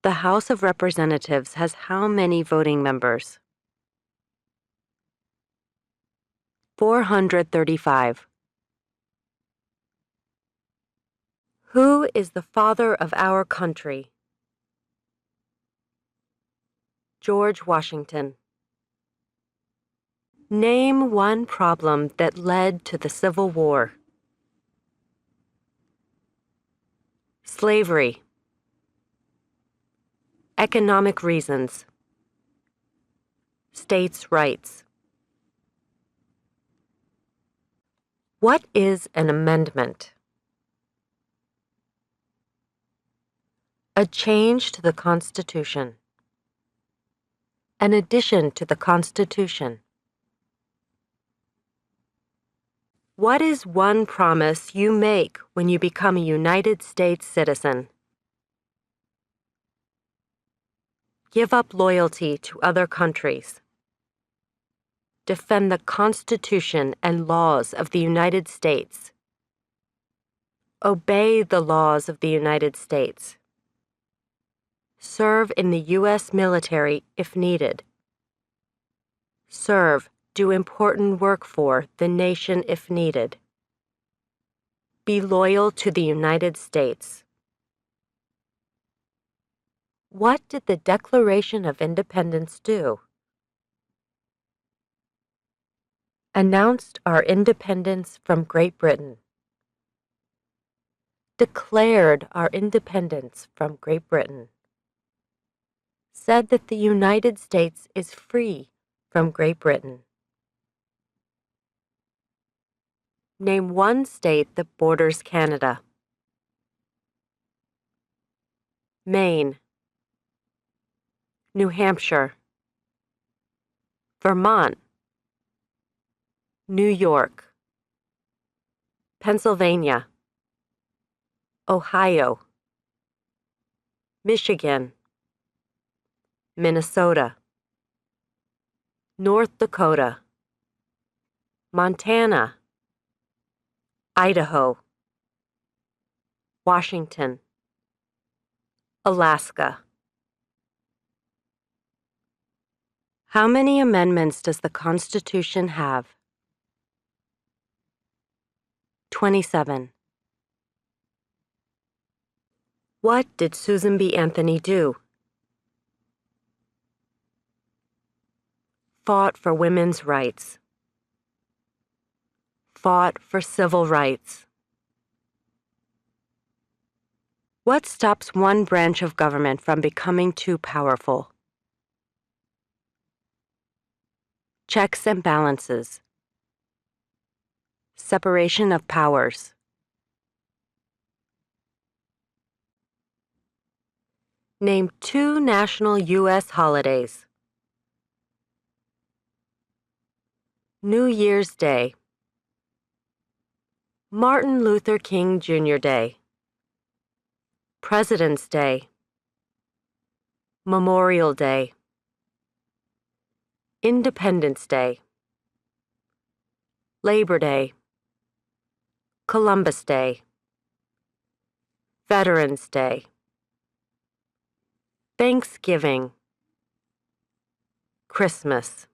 The House of Representatives has how many voting members? 435. Who is the father of our country? George Washington. Name one problem that led to the Civil War. Slavery. Economic reasons. States' rights. What is an amendment? A change to the Constitution. An addition to the Constitution. What is one promise you make when you become a United States citizen? Give up loyalty to other countries. Defend the Constitution and laws of the United States. Obey the laws of the United States. Serve in the U.S. military if needed. Serve, do important work for the nation if needed. Be loyal to the United States. What did the Declaration of Independence do? Announced our independence from Great Britain. Declared our independence from Great Britain. Said that the United States is free from Great Britain. Name one state that borders Canada. Maine. New Hampshire. Vermont. New York. Pennsylvania. Ohio. Michigan. Minnesota. North Dakota. Montana. Idaho. Washington. Alaska. How many amendments does the Constitution have? 27. What did Susan B. Anthony do? Fought for women's rights. Fought for civil rights. What stops one branch of government from becoming too powerful? Checks and balances. Separation of powers. Name two national U.S. holidays. New Year's Day. Martin Luther King Jr. Day. President's Day. Memorial Day. Independence Day. Labor Day. Columbus Day. Veterans Day. Thanksgiving. Christmas.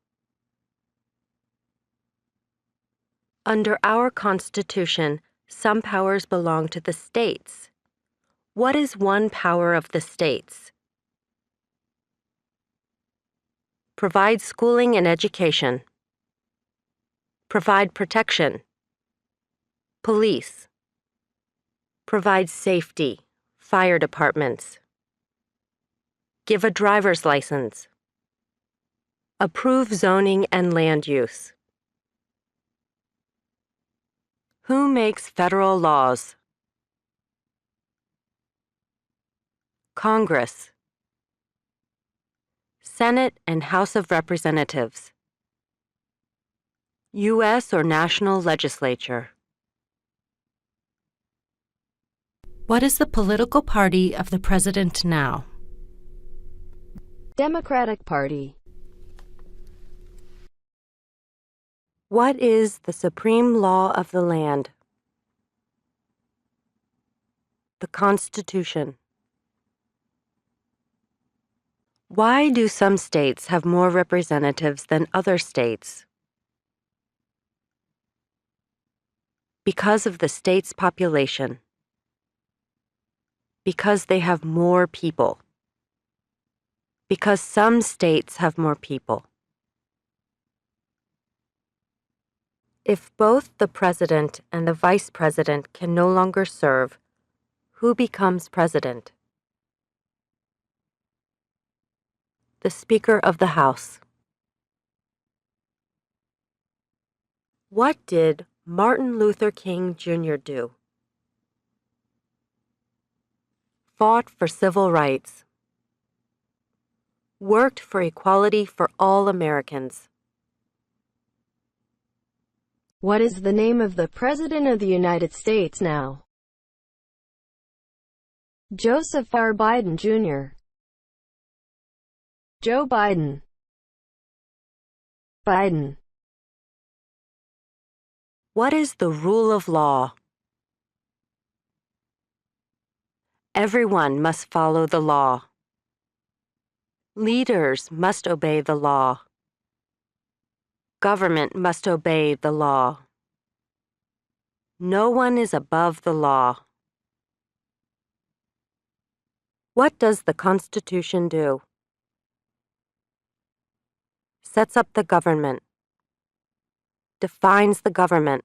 Under our Constitution, some powers belong to the states. What is one power of the states? Provide schooling and education. Provide protection. Police. Provide safety. Fire departments. Give a driver's license. Approve zoning and land use. Who makes federal laws? Congress. Senate and House of Representatives. U.S. or national legislature. What is the political party of the president now? Democratic Party. What is the supreme law of the land? The Constitution. Why do some states have more representatives than other states? Because of the state's population. Because they have more people. Because some states have more people. If both the president and the vice president can no longer serve, who becomes president? The Speaker of the House. What did Martin Luther King Jr. do? Fought for civil rights. Worked for equality for all Americans. What is the name of the President of the United States now? Joseph R. Biden, Jr. Joe Biden. Biden. What is the rule of law? Everyone must follow the law. Leaders must obey the law. Government must obey the law. No one is above the law. What does the Constitution do? Sets up the government. Defines the government.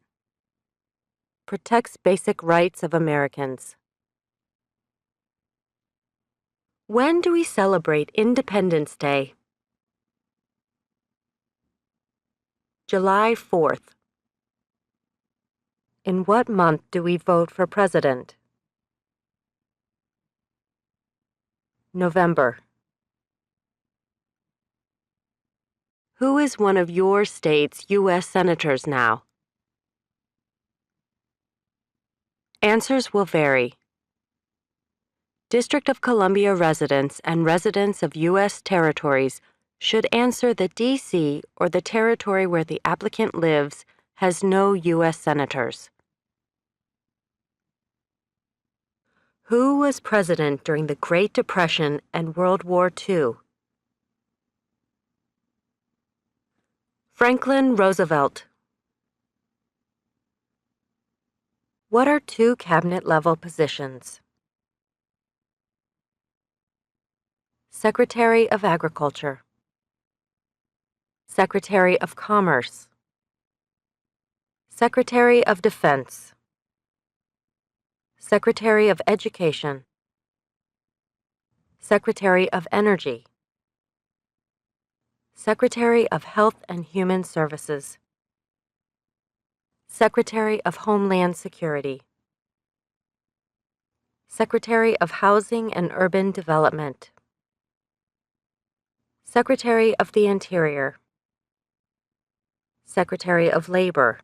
Protects basic rights of Americans. When do we celebrate Independence Day? July 4th. In what month do we vote for president? November. Who is one of your state's U.S. senators now? Answers will vary. District of Columbia residents and residents of U.S. territories should answer that D.C. or the territory where the applicant lives has no U.S. senators. Who was president during the Great Depression and World War II? Franklin Roosevelt. What are two cabinet-level positions? Secretary of Agriculture. Secretary of Commerce. Secretary of Defense. Secretary of Education. Secretary of Energy. Secretary of Health and Human Services. Secretary of Homeland Security. Secretary of Housing and Urban Development. Secretary of the Interior. Secretary of Labor.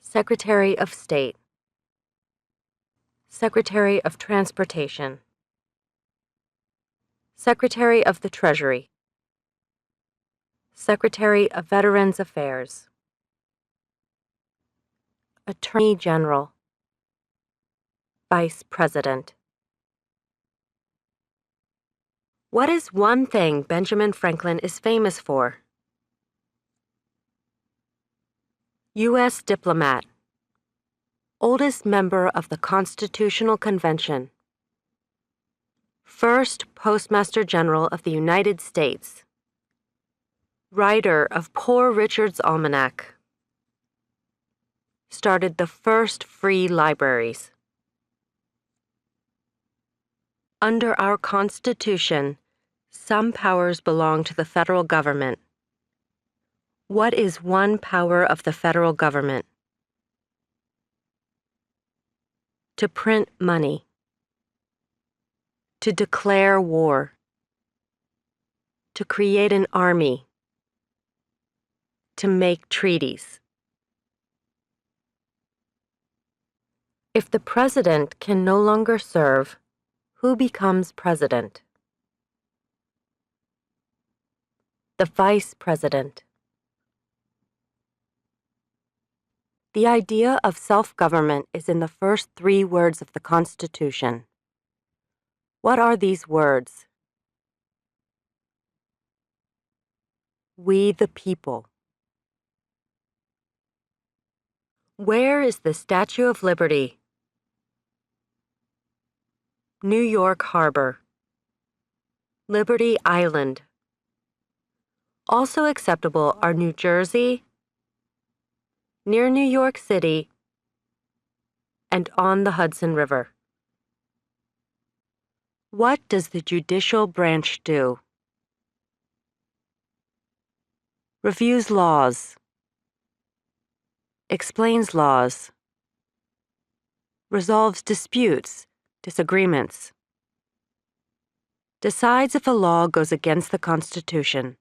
Secretary of State. Secretary of Transportation. Secretary of the Treasury. Secretary of Veterans Affairs. Attorney General. Vice President. What is one thing Benjamin Franklin is famous for? U.S. diplomat. Oldest member of the Constitutional Convention. First Postmaster General of the United States. Writer of Poor Richard's Almanac. Started the first free libraries. Under our Constitution, some powers belong to the federal government. What is one power of the federal government? To print money. To declare war. To create an army. To make treaties. If the president can no longer serve, who becomes president? The vice president. The idea of self-government is in the first 3 words of the Constitution. What are these words? We the people. Where is the Statue of Liberty? New York Harbor. Liberty Island. Also acceptable are New Jersey, near New York City, and on the Hudson River. What does the judicial branch do? Reviews laws, explains laws, resolves disputes, disagreements, decides if a law goes against the Constitution.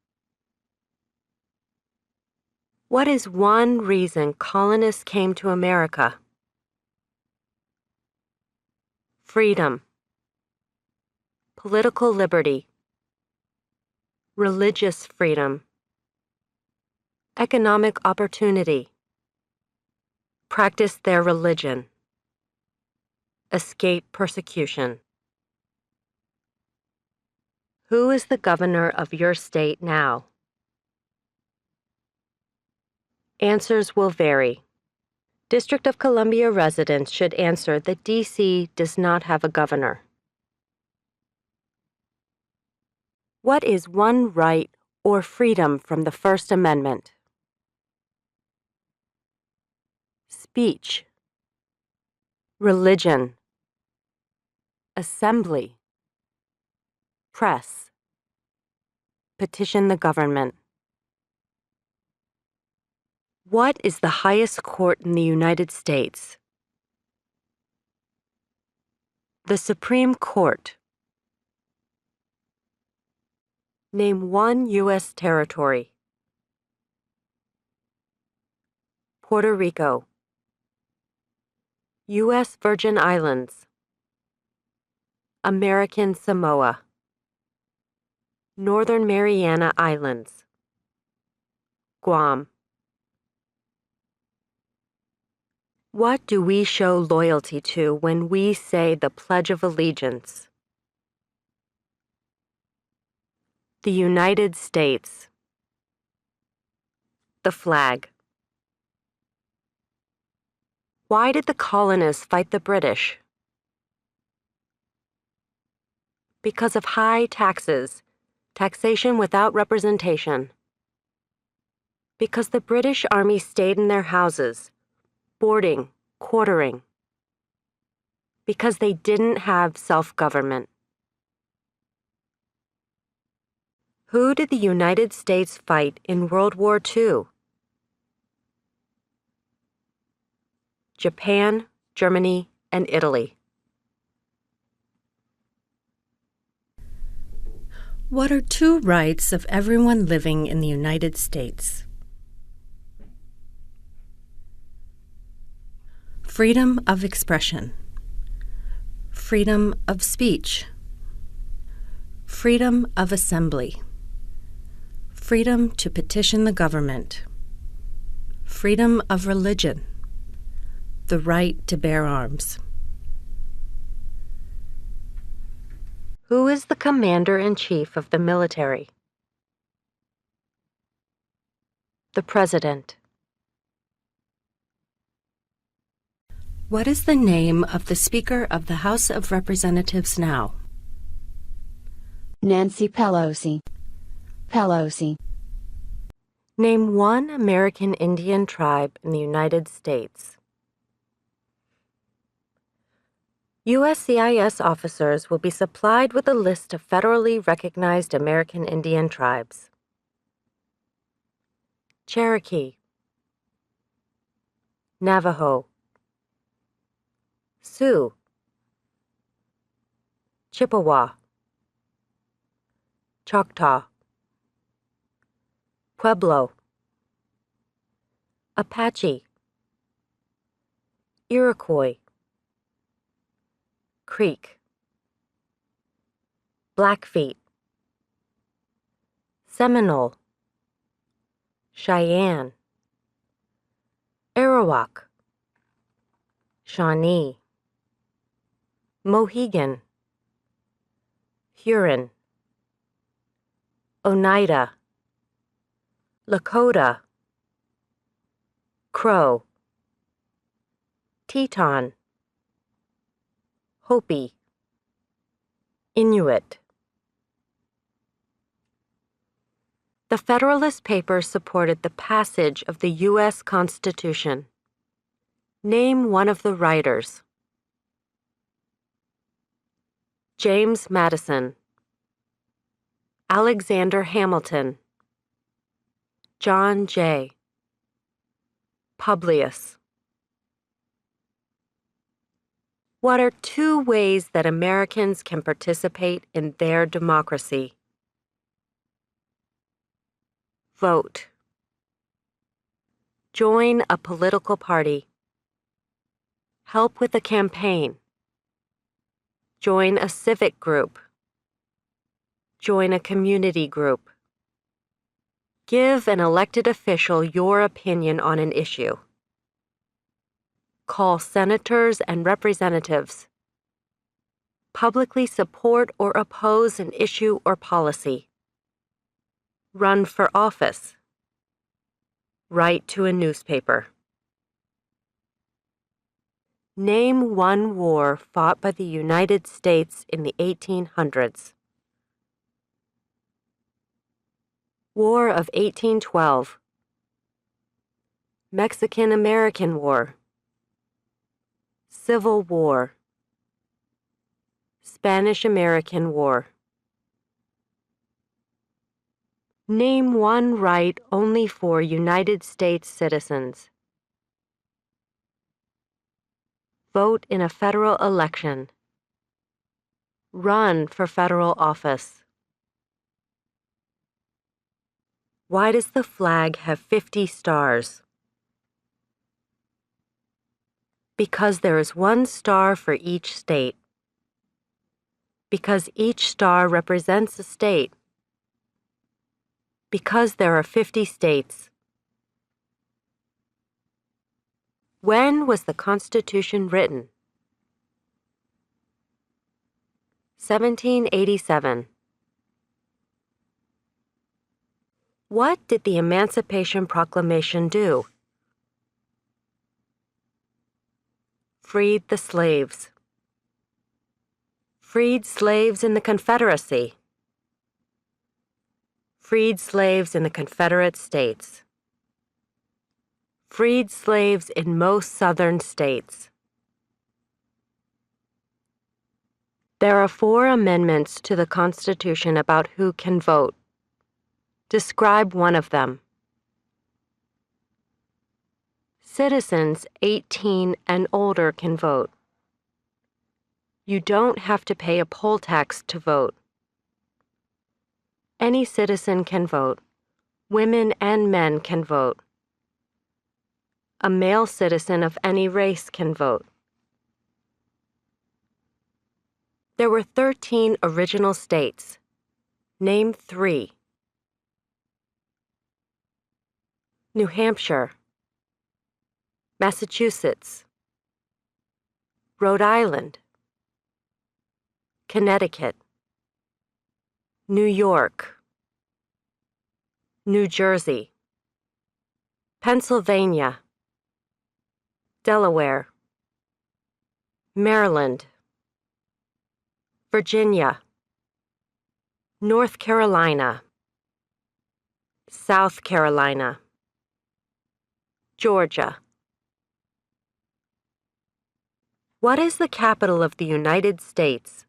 What is one reason colonists came to America? Freedom, political liberty, religious freedom, economic opportunity, practice their religion, escape persecution. Who is the governor of your state now? Answers will vary. District of Columbia residents should answer that D.C. does not have a governor. What is one right or freedom from the First Amendment? Speech, religion, assembly, press, petition the government. What is the highest court in the United States? The Supreme Court. Name one U.S. territory. Puerto Rico. U.S. Virgin Islands. American Samoa. Northern Mariana Islands. Guam. What do we show loyalty to when we say the Pledge of Allegiance? The United States. The flag. Why did the colonists fight the British? Because of high taxes, taxation without representation. Because the British Army stayed in their houses, boarding, quartering. Because they didn't have self-government. Who did the United States fight in World War II? Japan, Germany, and Italy. What are two rights of everyone living in the United States? Freedom of expression, freedom of speech, freedom of assembly, freedom to petition the government, freedom of religion, the right to bear arms. Who is the commander-in-chief of the military? The President. What is the name of the Speaker of the House of Representatives now? Nancy Pelosi. Pelosi. Name one American Indian tribe in the United States. USCIS officers will be supplied with a list of federally recognized American Indian tribes. Cherokee, Navajo, Sioux, Chippewa, Choctaw, Pueblo, Apache, Iroquois, Creek, Blackfeet, Seminole, Cheyenne, Arawak, Shawnee, Mohegan, Huron, Oneida, Lakota, Crow, Teton, Hopi, Inuit. The Federalist Papers supported the passage of the U.S. Constitution. Name one of the writers. James Madison, Alexander Hamilton, John Jay, Publius. What are two ways that Americans can participate in their democracy? Vote. Join a political party. Help with a campaign. Join a civic group. Join a community group. Give an elected official your opinion on an issue. Call senators and representatives. Publicly support or oppose an issue or policy. Run for office. Write to a newspaper. Name one war fought by the United States in the 1800s. War of 1812. Mexican-American War. Civil War. Spanish-American War. Name one right only for United States citizens. Vote in a federal election. Run for federal office. Why does the flag have 50 stars? Because there is one star for each state. Because each star represents a state. Because there are 50 states. When was the Constitution written? 1787. What did the Emancipation Proclamation do? Freed the slaves. Freed slaves in the Confederacy. Freed slaves in the Confederate States. Freed slaves in most southern states. There are 4 amendments to the Constitution about who can vote. Describe one of them. Citizens 18 and older can vote. You don't have to pay a poll tax to vote. Any citizen can vote. Women and men can vote. A male citizen of any race can vote. There were 13 original states. Name 3. New Hampshire, Massachusetts, Rhode Island, Connecticut, New York, New Jersey, Pennsylvania, Delaware, Maryland, Virginia, North Carolina, South Carolina, Georgia. What is the capital of the United States?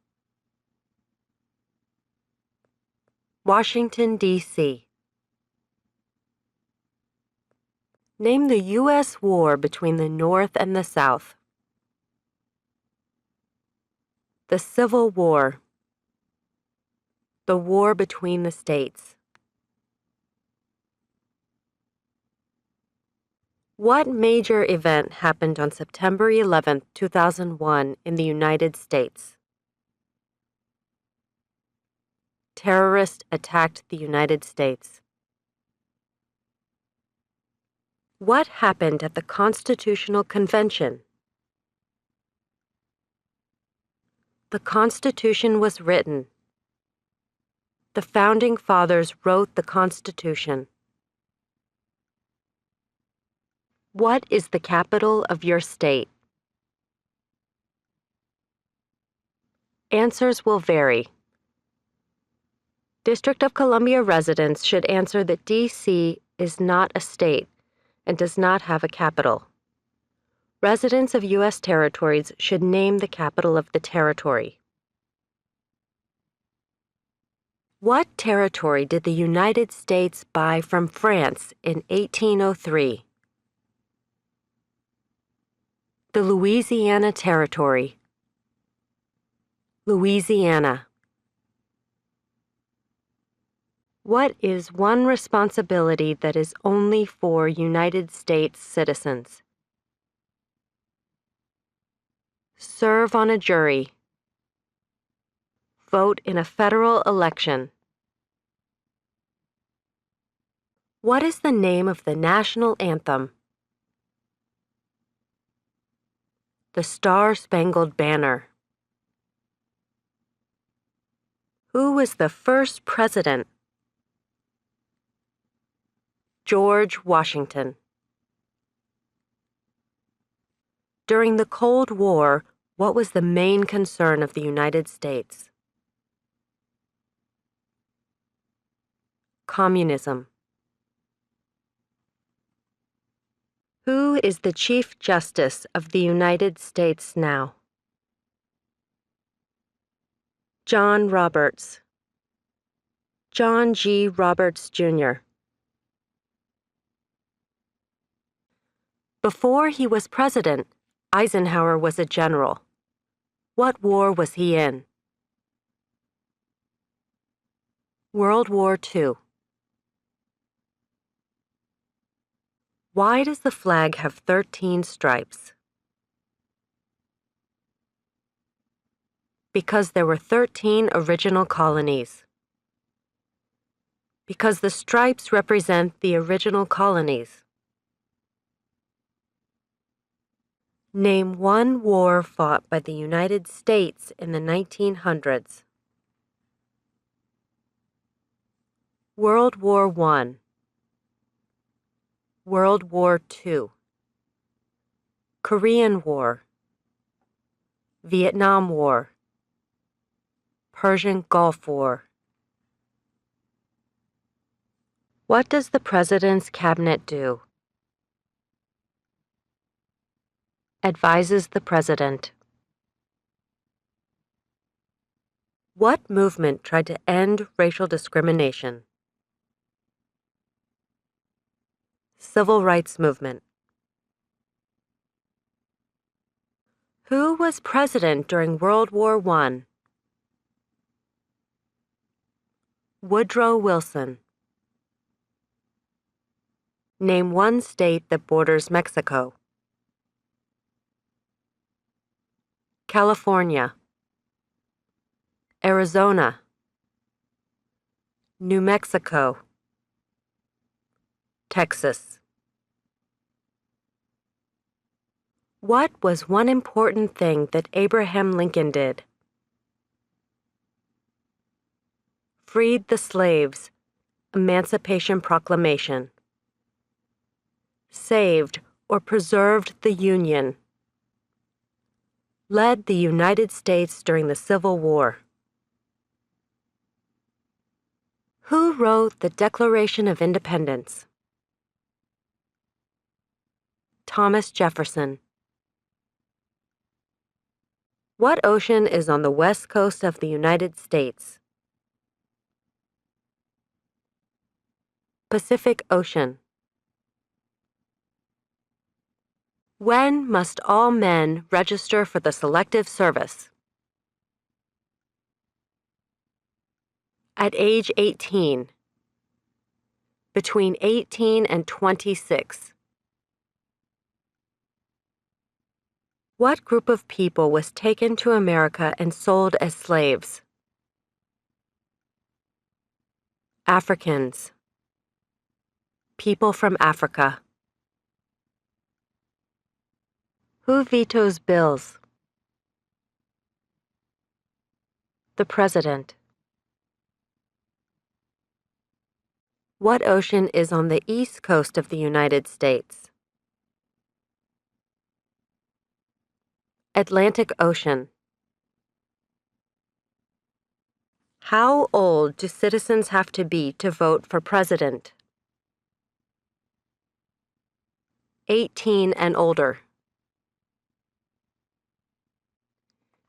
Washington, D.C. Name the U.S. war between the North and the South. The Civil War. The war between the states. What major event happened on September 11, 2001 in the United States? Terrorists attacked the United States. What happened at the Constitutional Convention? The Constitution was written. The Founding Fathers wrote the Constitution. What is the capital of your state? Answers will vary. District of Columbia residents should answer that D.C. is not a state and does not have a capital. Residents of U.S. territories should name the capital of the territory. What territory did the United States buy from France in 1803? The Louisiana Territory. Louisiana. What is one responsibility that is only for United States citizens? Serve on a jury. Vote in a federal election. What is the name of the national anthem? The Star-Spangled Banner. Who was the first president? George Washington. During the Cold War, what was the main concern of the United States? Communism. Who is the Chief Justice of the United States now? John Roberts. John G. Roberts, Jr. Before he was president, Eisenhower was a general. What war was he in? World War II. Why does the flag have 13 stripes? Because there were 13 original colonies. Because the stripes represent the original colonies. Name one war fought by the United States in the 1900s. World War I. World War II. Korean War. Vietnam War. Persian Gulf War. What does the President's Cabinet do? Advises the President. What movement tried to end racial discrimination? Civil Rights Movement. Who was president during World War I? Woodrow Wilson. Name one state that borders Mexico. California. Arizona. New Mexico. Texas. What was one important thing that Abraham Lincoln did? Freed the slaves. Emancipation Proclamation. Saved or preserved the Union. Led the United States during the Civil War. Who wrote the Declaration of Independence? Thomas Jefferson. What ocean is on the west coast of the United States? Pacific Ocean. When must all men register for the Selective Service? At age 18. Between 18 and 26. What group of people was taken to America and sold as slaves? Africans. People from Africa. Who vetoes bills? The President. What ocean is on the east coast of the United States? Atlantic Ocean. How old do citizens have to be to vote for president? 18 and older.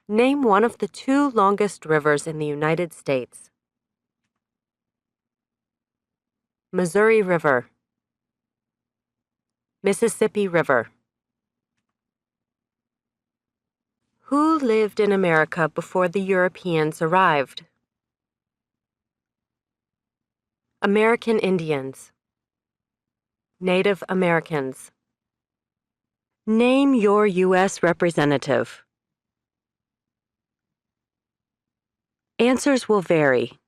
Name one of the two longest rivers in the United States. Missouri River. Mississippi River. Who lived in America before the Europeans arrived? American Indians. Native Americans. Name your U.S. representative. Answers will vary.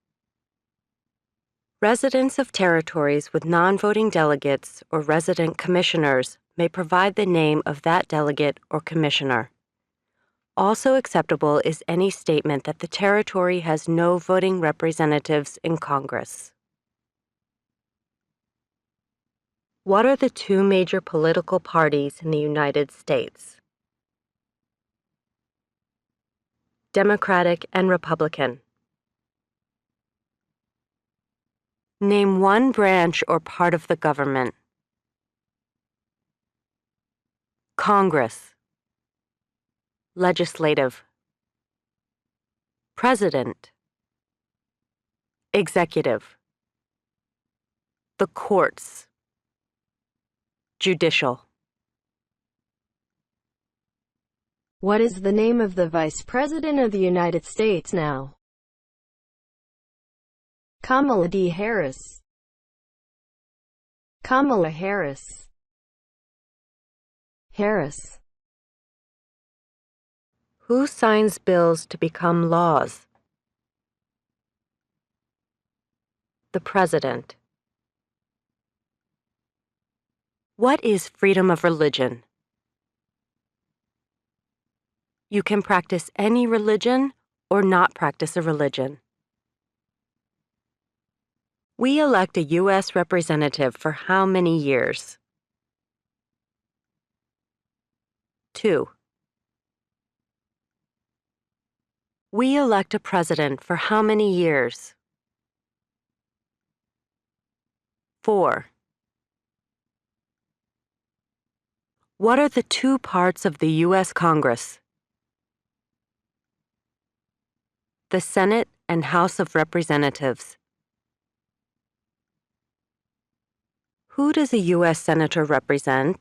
Residents of territories with non-voting delegates or resident commissioners may provide the name of that delegate or commissioner. Also acceptable is any statement that the territory has no voting representatives in Congress. What are the two major political parties in the United States? Democratic and Republican. Name one branch or part of the government. Congress. Legislative. President. Executive. The courts. Judicial. What is the name of the Vice President of the United States now? Kamala D. Harris. Kamala Harris. Harris. Who signs bills to become laws? The President. What is freedom of religion? You can practice any religion or not practice a religion. We elect a U.S. representative for how many years? 2. We elect a president for how many years? 4. What are the two parts of the U.S. Congress? The Senate and House of Representatives. Who does a U.S. Senator represent?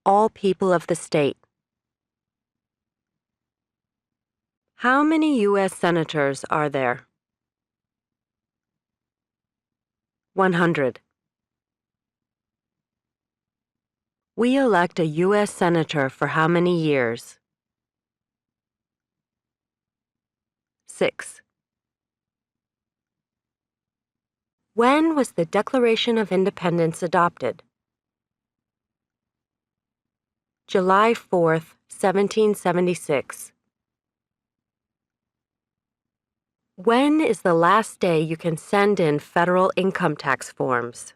All people of the state. How many U.S. Senators are there? 100. We elect a U.S. Senator for how many years? 6. When was the Declaration of Independence adopted? July 4th, 1776. When is the last day you can send in federal income tax forms?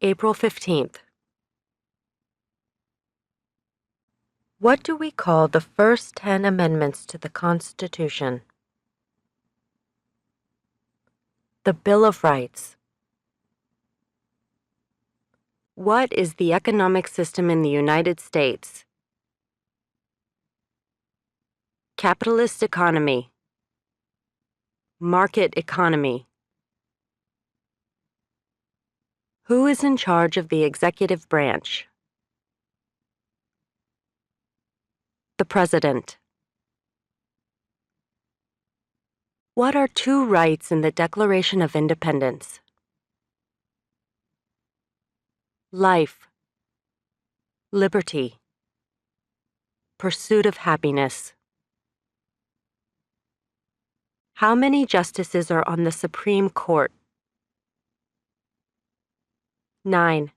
April 15th. What do we call the first 10 amendments to the Constitution? The Bill of Rights. What is the economic system in the United States? Capitalist economy. Market economy. Who is in charge of the executive branch? The President. What are two rights in the Declaration of Independence? Life. Liberty. Pursuit of happiness. How many justices are on the Supreme Court? 9.